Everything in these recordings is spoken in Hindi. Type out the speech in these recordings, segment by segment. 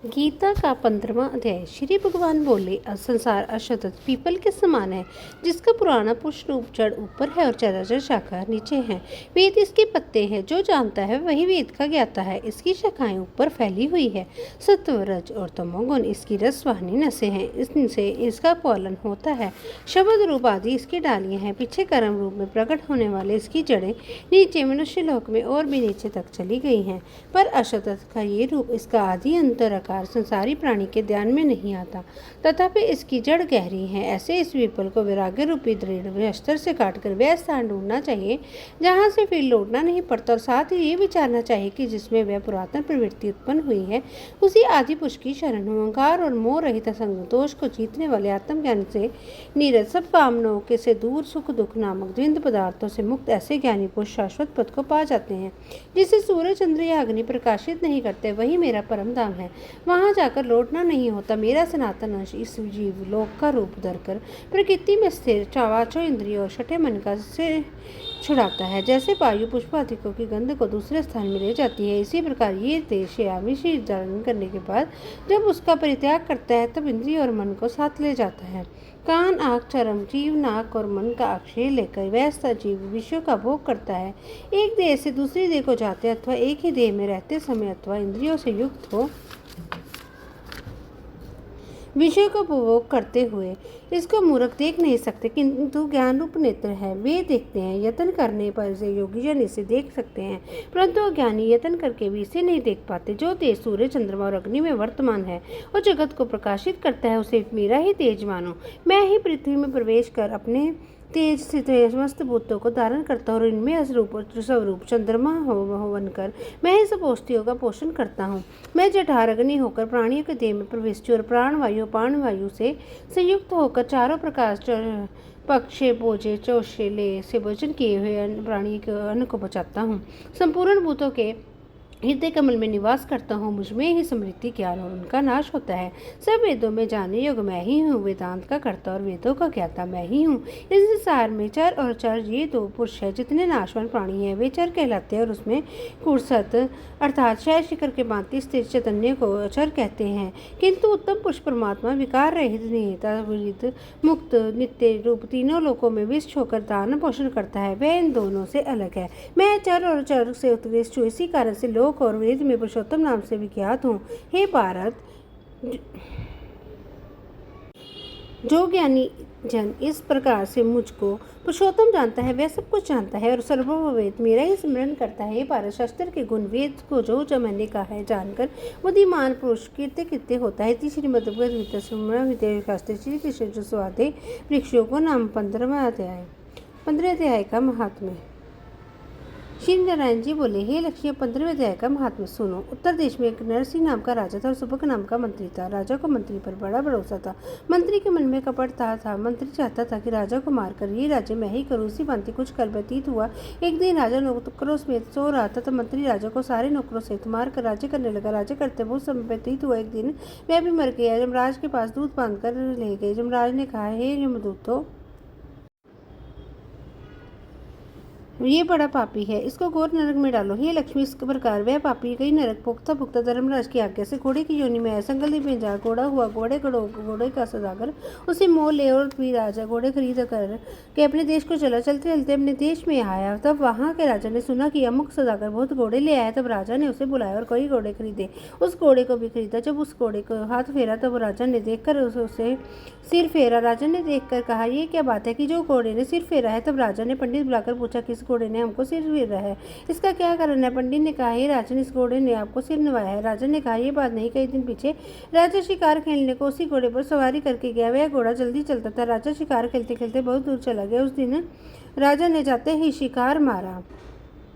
गीता का 15वां अध्याय। श्री भगवान बोले, संसार अशतत पीपल के समान है, जिसका पुराना पुष्प रूप जड़ ऊपर है और चराचर शाखा नीचे है। वेद इसके पत्ते हैं, जो जानता है वही वेद का ज्ञाता है। इसकी शाखाएं ऊपर फैली हुई है। सत्व, रज और तमोगुण इसकी रसवाहिनी नसें हैं, इनसे इसका पालन होता है। शब्द रूप आदि इसकी डालियां हैं। पीछे कर्म रूप में प्रकट होने वाले इसकी जड़ें नीचे मनुष्य लोक में और भी नीचे तक चली गई हैं। पर अशतत का ये रूप, इसका आदि अंतर संसारी प्राणी के ध्यान में नहीं आता, तथापि इसकी जड़ गहरी है। ऐसे इस विपल को वैराग्य रूपी दृढ़ अस्त्र से काटकर वह स्थान ढूंढना चाहिए जहाँ से फिर लौटना नहीं पड़ता, और साथ ही ये विचारना चाहिए कि जिसमें वह पुरातन प्रवृत्ति उत्पन्न हुई है उसी आदि पुरुष की शरण हो। अहंकार और मोह रहित संतोष को जीतने वाले आत्मज्ञान से नीरज, सब कामनाओं के से दूर, सुख दुख नामक द्वंद्व पदार्थों से मुक्त ऐसे ज्ञानी पुरुष शाश्वत पद को पा जाते हैं। जिसे सूर्य चंद्र या अग्नि प्रकाशित नहीं करते, वही मेरा परम धाम है। वहां जाकर लौटना नहीं होता। मेरा सनातन अंश इस जीव लोक का रूप धरकर प्रकृति में स्थिर चावाचो इंद्रियों और छठे मन का से छुड़ाता है। जैसे वायु पुष्पाधिकों की गंध को दूसरे स्थान में ले जाती है, इसी प्रकार ये देश यामी धारण करने के बाद जब उसका परित्याग करता है, तब इंद्रिय और मन को साथ ले जाता है। कान, आँख, चर्म, जीव, नाक और मन का आश्रय लेकर वह सजीव विषयों का भोग करता है। एक देह से दूसरी देह को जाते अथवा एक ही देह में रहते समय अथवा इंद्रियों से युक्त हो विषय को उपभोग करते हुए इसको मूर्ख देख नहीं सकते, किंतु ज्ञान रूप नेत्र है, वे देखते हैं। यत्न करने पर इसे योगी जन इसे देख सकते हैं, परंतु अज्ञानी यत्न करके भी इसे नहीं देख पाते। जो तेज सूर्य, चंद्रमा और अग्नि में वर्तमान है और जगत को प्रकाशित करता है, उसे मेरा ही तेज मानो। मैं ही पृथ्वी में प्रवेश कर अपने तेज से समस्त भूतों को धारण करता हूँ और इनमें स्वरूप चंद्रमा हो बनकर मैं ही सब औषधियों का पोषण करता हूँ। मैं जठार अग्नि होकर प्राणियों के देह में प्रविष्टि और प्राण वायु से संयुक्त होकर चारों प्रकार पक्षे, बोझे, चौशेले से भोजन किए हुए प्राणी के अन्न को बचाता हूँ। संपूर्ण भूतों के हृदय कमल में निवास करता हूँ। मुझमें ही समृद्धि, ज्ञान और उनका नाश होता है। सब वेदों में जाने योग मैं ही हूँ। वेदांत का कर्ता और वेदों का ज्ञाता मैं ही हूँ। इस संसार में चर और चर ये दो पुरुष है। जितने नाशवान प्राणी हैं वे चर कहलाते हैं और उसमें कुर्सत अर्थात शय शिखर के भांति स्थिर चैतन्य को अचर कहते हैं। किंतु उत्तम पुरुष परमात्मा विकार रहित, निहिता विहित, मुक्त, नित्य रूप तीनों लोकों में विष्ट होकर दान पोषण करता है। वह इन दोनों से अलग है। मैं चर और चर से उत्कृष्ट हूँ, इसी कारण से लोक और वेद में पुरुषोत्तम नाम से विख्यात हूँ। हे भारत, जो ज्ञानी जन इस प्रकार से मुझको पुरुषोत्तम जानता है, वह सब कुछ जानता है और सर्ववेद मेरा ही स्मरण करता है। भारत, शास्त्र के गुण वेद को जो मैंने कहा है जानकर बुद्धिमान पुरुष कृत्य होता है। श्रीमद्भगवद्गीता शास्त्र श्री कृष्ण जो स्वादे वृक्षों को नाम 15 अध्याय का महात्म्य। श्री नारायण जी बोले, हे लक्ष्मी, 15वें अध्याय का महात्म्य सुनो। उत्तर देश में एक नरसिंह नाम का राजा था और सुबक नाम का मंत्री था। राजा को मंत्री पर बड़ा भरोसा था। मंत्री के मन में कपट था। मंत्री चाहता था कि राजा को मारकर ये राज्य मैं ही करूँ। इसी भांति कुछ कल व्यतीत हुआ। एक दिन राजा नौकरों समेत सो रहा था, तब मंत्री राजा को सारे नौकरों सहित मारकर राज्य करने लगा। राज्य करते बहुत समय व्यतीत हुआ। एक दिन वह भी मर गया। यमराज के पास दूध बांध कर ले गए। यमराज ने कहा, हे यमदूतों, ये बड़ा पापी है, इसको घोर नरक में डालो। हे लक्ष्मी, इस प्रकार वह पापी कई नरक भोगता धर्मराज की आज्ञा से घोड़े की योनि में आया। संगल में जा घोड़ा हुआ। घोड़े का सौदागर उसे मोह ले और भी राजा घोड़े खरीद कर के अपने देश को चला। चलते चलते अपने देश में आया। तब वहाँ के राजा ने सुना कि अमुक सौदागर बहुत घोड़े ले आया। तब राजा ने उसे बुलाया और कई घोड़े खरीदे। उस घोड़े को भी खरीदा। जब उस घोड़े को हाथ फेरा तब राजा ने देखकर उसे सिर फेरा। राजा ने देखकर कहा, ये क्या बात है कि जो घोड़े ने सिर फेरा है? तब राजा ने पंडित बुलाकर पूछा, किस घोड़े ने हमको सिर फेरा है, इसका क्या कारण है? पंडित ने कहा, हे राजन, इस घोड़े ने आपको सिर नवाया है। राजा ने कहा, ये बात नहीं। कई दिन पीछे राजा शिकार खेलने को उसी घोड़े पर सवारी करके गया। वह घोड़ा जल्दी चलता था। राजा शिकार खेलते खेलते बहुत दूर चला गया। उस दिन राजा ने जाते ही शिकार मारा।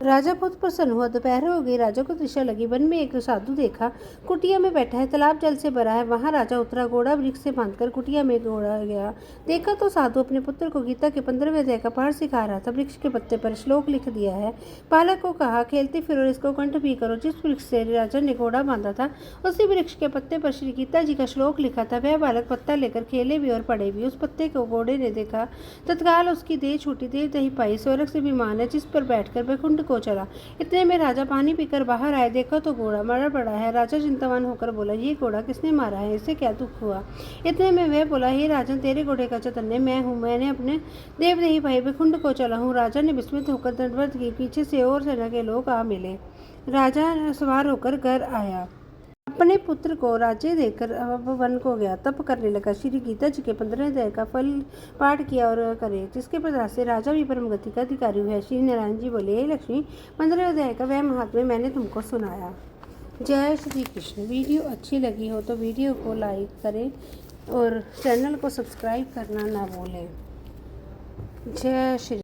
राजा बहुत प्रसन्न हुआ। दोपहर हो गई। राजा को तृष्णा लगी। वन में एक साधु देखा, कुटिया में बैठा है। तालाब जल से भरा है। वहां राजा उतरा। घोड़ा वृक्ष से बांधकर कुटिया में घोड़ा गया। देखा तो साधु अपने पुत्र को गीता के 15वें अध्याय का पाठ सिखा रहा था। वृक्ष के पत्ते पर श्लोक लिख दिया है। बालक को कहा, खेलते फिरो, इसको कंठ भी करो। जिस वृक्ष से राजा ने घोड़ा बांधा था, उसी वृक्ष के पत्ते पर श्री गीता जी का श्लोक लिखा था। वह बालक पत्ता लेकर खेले भी और पढ़े भी। उस पत्ते को घोड़े ने देखा, तत्काल उसकी देह छूटी। देह दही पाई। स्वर्ग से विमान है, जिस पर बैठकर वैकुंठ को चला। इतने में राजा पानी पीकर बाहर आए, देखा तो घोड़ा मरा पड़ा है। राजा चिंतावान होकर बोला, ये घोड़ा किसने मारा है, इसे क्या दुख हुआ। इतने में वह बोला, हे राजन, तेरे घोड़े का चैतन्य मैं हूँ, मैंने अपने देवदेही भाई भिखुंड को चला हूँ। राजा ने विस्मित होकर दंडवत की। पीछे से और सेना के लोग आ मिले। राजा सवार होकर घर आया, अपने पुत्र को राज्य देकर अब वन को गया, तप करने लगा। श्री गीता जी के 15 अध्याय का फल पाठ किया और करे, जिसके प्रसाद से राजा भी परम गति का अधिकारी हुआ। श्री नारायण जी बोले, हे लक्ष्मी, 15 अध्याय का वह महात्म्य मैंने तुमको सुनाया। जय श्री कृष्ण। वीडियो अच्छी लगी हो तो वीडियो को लाइक करें और चैनल को सब्सक्राइब करना ना भूलें। जय श्री